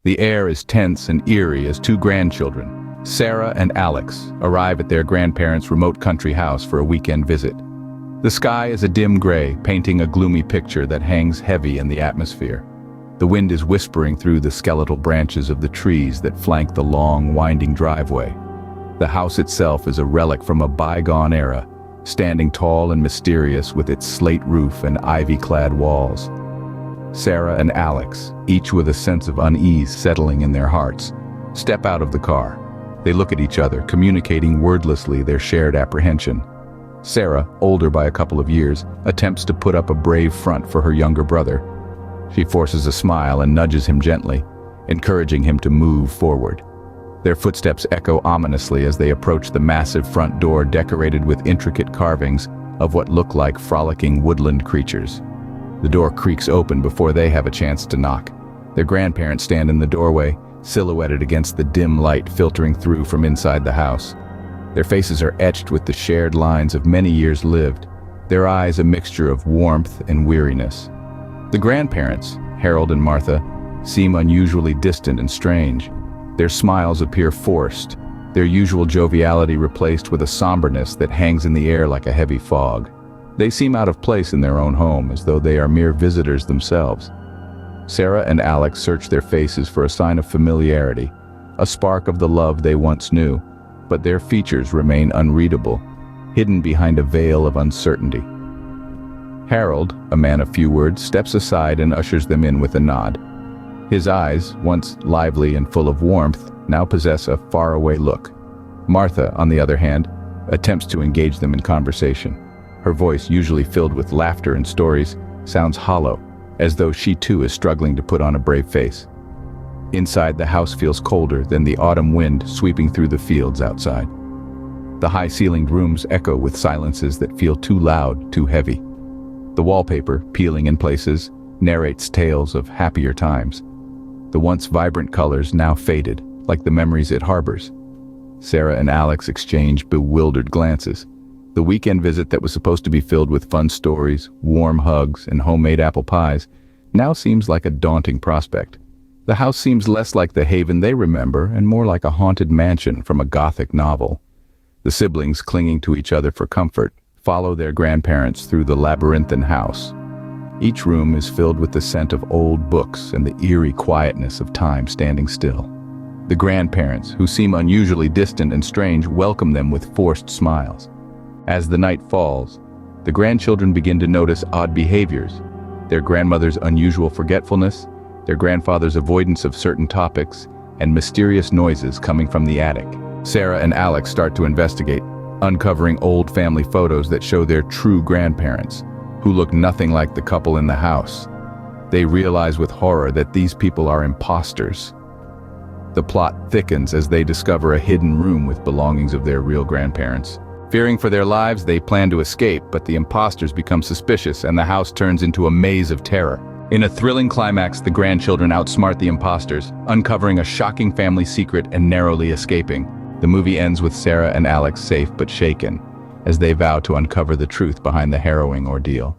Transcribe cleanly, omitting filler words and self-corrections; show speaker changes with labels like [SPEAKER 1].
[SPEAKER 1] The air is tense and eerie as two grandchildren, Sarah and Alex, arrive at their grandparents' remote country house for a weekend visit. The sky is a dim gray, painting a gloomy picture that hangs heavy in the atmosphere. The wind is whispering through the skeletal branches of the trees that flank the long, winding driveway. The house itself is a relic from a bygone era, standing tall and mysterious with its slate roof and ivy-clad walls. Sarah and Alex, each with a sense of unease settling in their hearts, step out of the car. They look at each other, communicating wordlessly their shared apprehension. Sarah, older by a couple of years, attempts to put up a brave front for her younger brother. She forces a smile and nudges him gently, encouraging him to move forward. Their footsteps echo ominously as they approach the massive front door decorated with intricate carvings of what look like frolicking woodland creatures. The door creaks open before they have a chance to knock. Their grandparents stand in the doorway, silhouetted against the dim light filtering through from inside the house. Their faces are etched with the shared lines of many years lived, their eyes a mixture of warmth and weariness. The grandparents, Harold and Martha, seem unusually distant and strange. Their smiles appear forced, their usual joviality replaced with a somberness that hangs in the air like a heavy fog. They seem out of place in their own home, as though they are mere visitors themselves. Sarah and Alex search their faces for a sign of familiarity, a spark of the love they once knew, but their features remain unreadable, hidden behind a veil of uncertainty. Harold, a man of few words, steps aside and ushers them in with a nod. His eyes, once lively and full of warmth, now possess a faraway look. Martha, on the other hand, attempts to engage them in conversation. Her voice, usually filled with laughter and stories, sounds hollow, as though she too is struggling to put on a brave face. Inside, the house feels colder than the autumn wind sweeping through the fields outside. The high-ceilinged rooms echo with silences that feel too loud, too heavy. The wallpaper, peeling in places, narrates tales of happier times. The once vibrant colors now faded, like the memories it harbors. Sarah and Alex exchange bewildered glances. The weekend visit that was supposed to be filled with fun stories, warm hugs, and homemade apple pies now seems like a daunting prospect. The house seems less like the haven they remember and more like a haunted mansion from a Gothic novel. The siblings, clinging to each other for comfort, follow their grandparents through the labyrinthine house. Each room is filled with the scent of old books and the eerie quietness of time standing still. The grandparents, who seem unusually distant and strange, welcome them with forced smiles. As the night falls, the grandchildren begin to notice odd behaviors, their grandmother's unusual forgetfulness, their grandfather's avoidance of certain topics, and mysterious noises coming from the attic. Sarah and Alex start to investigate, uncovering old family photos that show their true grandparents, who look nothing like the couple in the house. They realize with horror that these people are imposters. The plot thickens as they discover a hidden room with belongings of their real grandparents. Fearing for their lives, they plan to escape, but the imposters become suspicious and the house turns into a maze of terror. In a thrilling climax, the grandchildren outsmart the imposters, uncovering a shocking family secret and narrowly escaping. The movie ends with Sarah and Alex safe but shaken, as they vow to uncover the truth behind the harrowing ordeal.